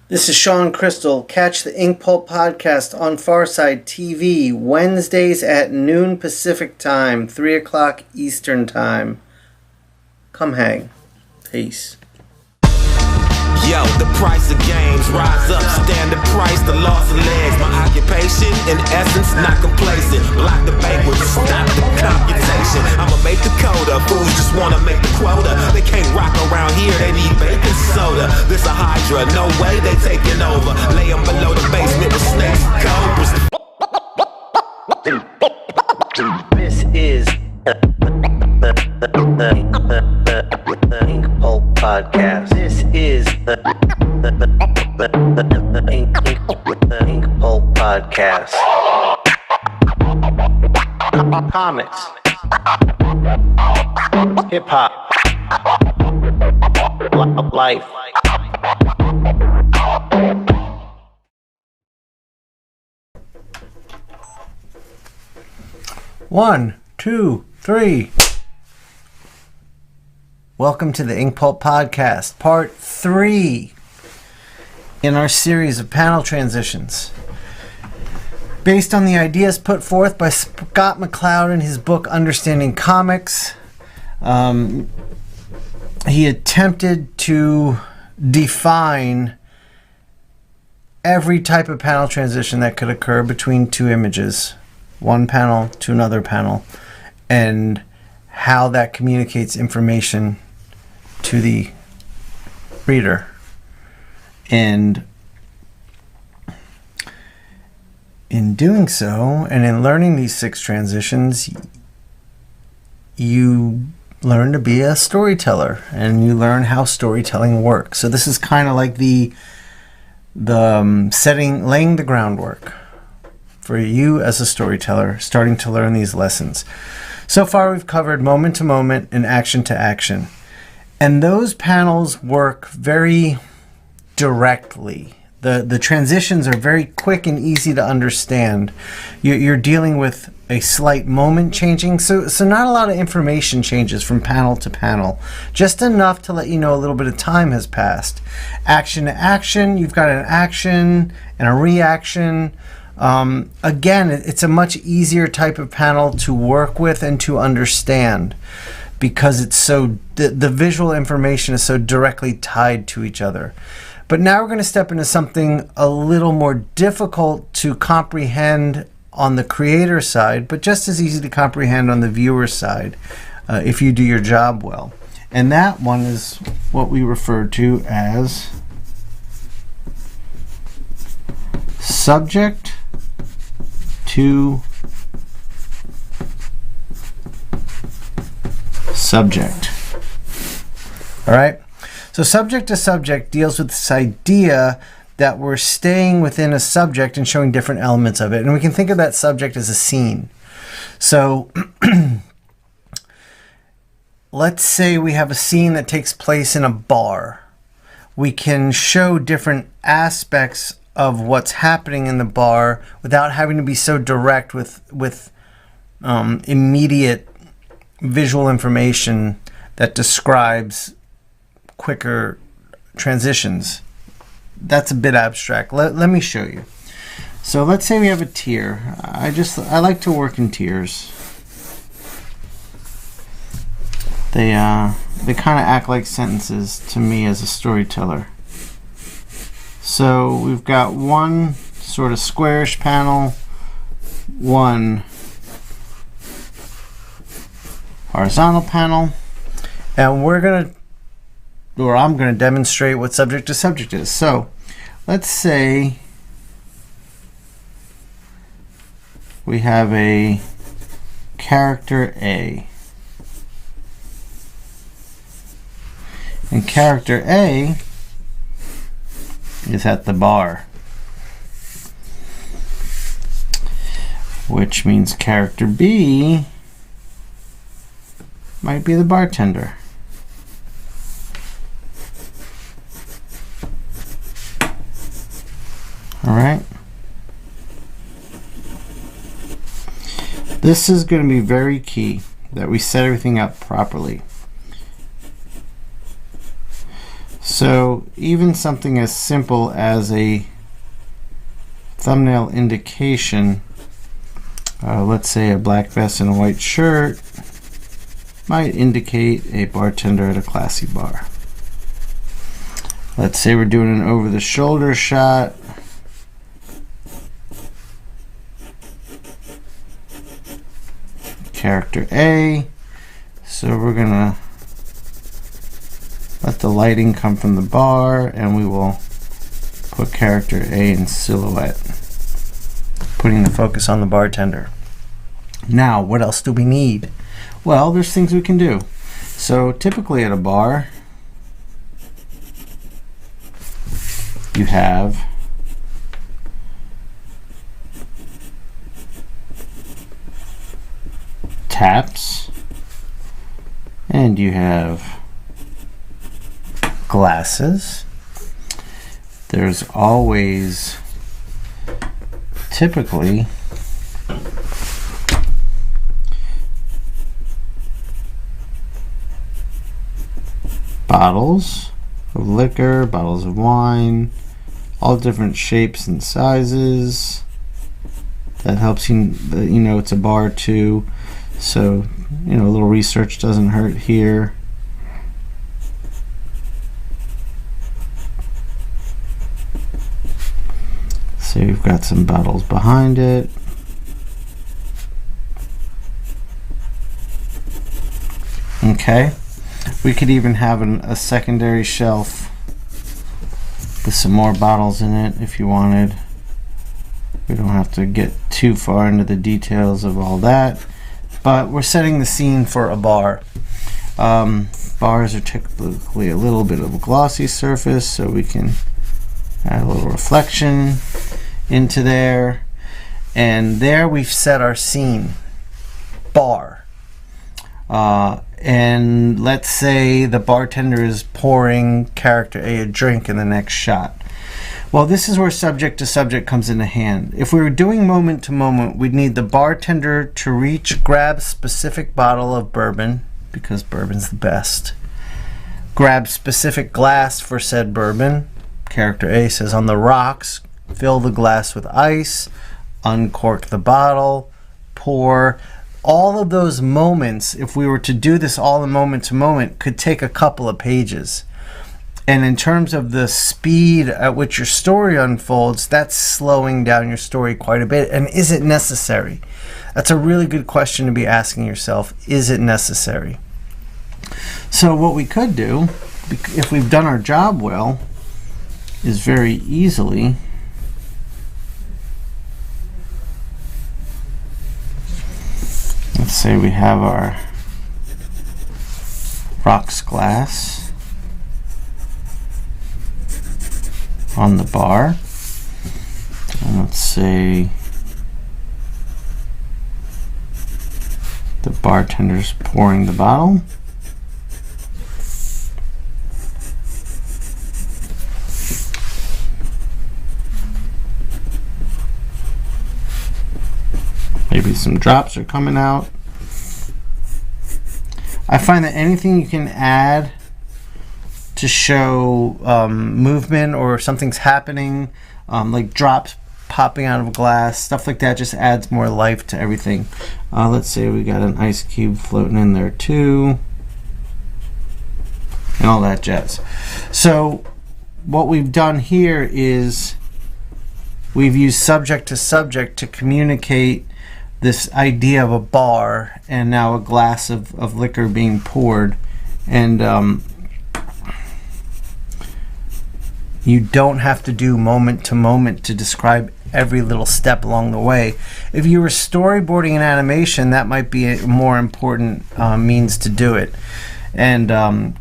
This is Shawn Crystal. Catch the Inkpulp podcast on PharcydeTV Wednesdays at noon Pacific time, 3 o'clock Eastern time. Come hang. Peace. Yo, the price of games, rise up, standard price, the loss of legs. My occupation, in essence, not complacent. Block the banquet, stop the computation. I'ma make the coda, fools just wanna make the quota. They can't rock around here, they need baking soda. This a hydra, no way they taking over. Lay them below the basement with snakes and cobras. This is the Inkpulp podcast. This is the Inkpulp podcast. Comics, hip hop, life. One, two, three. Welcome to the Inkpulp podcast, part 3 in our series of panel transitions. Based on the ideas put forth by Scott McCloud in his book Understanding Comics, he attempted to define every type of panel transition that could occur between two images, one panel to another panel, and how that communicates information to the reader. And in doing so, and in learning these 6 transitions, you learn to be a storyteller, and you learn how storytelling works. So this is kind of like the laying the groundwork for you as a storyteller, starting to learn these lessons. So far, we've covered moment to moment and action to action. And those panels work very directly. The transitions are very quick and easy to understand. You're dealing with a slight moment changing, so not a lot of information changes from panel to panel. Just enough to let you know a little bit of time has passed. Action to action, you've got an action and a reaction. Again, it's a much easier type of panel to work with and to understand because it's so the visual information is so directly tied to each other. But now we're going to step into something a little more difficult to comprehend on the creator side, but just as easy to comprehend on the viewer side if you do your job well. And that one is what we refer to as subject to subject. All right. So subject to subject deals with this idea that we're staying within a subject and showing different elements of it. And we can think of that subject as a scene. So let's say we have a scene that takes place in a bar. We can show different aspects of what's happening in the bar without having to be so direct with immediate visual information that describes quicker transitions. That's a bit abstract. Let me show you. So let's say we have a tier. I like to work in tiers. They kind of act like sentences to me as a storyteller. So we've got one sort of squarish panel, one horizontal panel, and I'm going to demonstrate what subject to subject is. So let's say we have a character A. And character A is at the bar, which means character B might be the bartender. All right. This is going to be very key that we set everything up properly. So even something as simple as a thumbnail indication, let's say a black vest and a white shirt, might indicate a bartender at a classy bar. Let's say we're doing an over-the-shoulder shot. Character A. So we're gonna let the lighting come from the bar, and we will put character A in silhouette, putting the focus on the bartender. Now, what else do we need? Well, there's things we can do. So typically at a bar, you have taps, and you have glasses. There's always typically bottles of liquor, bottles of wine, all different shapes and sizes. That helps you know it's a bar too. So, a little research doesn't hurt here. So we've got some bottles behind it. Okay. We could even have a secondary shelf with some more bottles in it if you wanted. We don't have to get too far into the details of all that, but we're setting the scene for a bar. Bars are typically a little bit of a glossy surface, so we can add a little reflection into there. And there we've set our scene. Bar. And let's say the bartender is pouring character A a drink in the next shot. Well, this is where subject to subject comes into hand. If we were doing moment to moment, we'd need the bartender to reach, grab specific bottle of bourbon, because bourbon's the best. Grab specific glass for said bourbon. Character A says on the rocks, fill the glass with ice, uncork the bottle, pour. All of those moments, if we were to do this all in moment to moment, could take a couple of pages. And in terms of the speed at which your story unfolds, that's slowing down your story quite a bit. And is it necessary? That's a really good question to be asking yourself. Is it necessary? So what we could do, if we've done our job well, is very easily let's say we have our rocks glass on the bar, and let's say the bartender's pouring the bottle. Maybe some drops are coming out. I find that anything you can add to show movement or something's happening, like drops popping out of glass, stuff like that, just adds more life to everything. Let's say we got an ice cube floating in there too, and all that jazz. So what we've done here is we've used subject to subject to communicate this idea of a bar and now a glass of liquor being poured. And you don't have to do moment to moment to describe every little step along the way. If you were storyboarding an animation, that might be a more important means to do it. And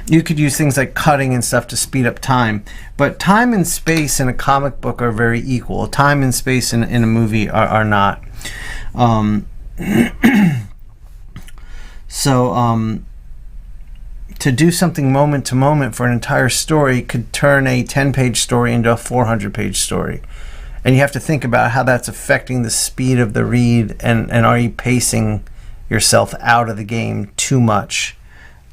you could use things like cutting and stuff to speed up time. But time and space in a comic book are very equal. Time and space in a movie are not. To do something moment to moment for an entire story could turn a 10-page story into a 400-page story. And you have to think about how that's affecting the speed of the read, and are you pacing yourself out of the game too much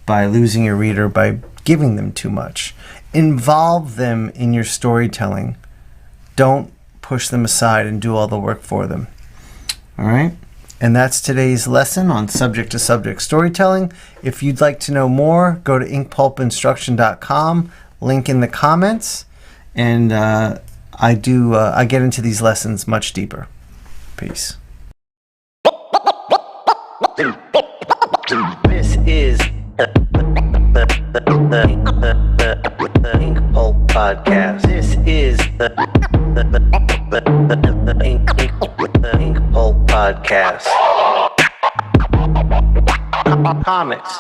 by losing your reader, by giving them too much. Involve them in your storytelling. Don't push them aside and do all the work for them. All right? And that's today's lesson on subject-to-subject storytelling. If you'd like to know more, go to inkpulpinstruction.com, link in the comments, and I get into these lessons much deeper. Peace. This is the Inkpulp Podcast. This is the Inkpulp Podcast. Comics,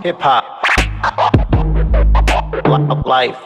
hip hop, life.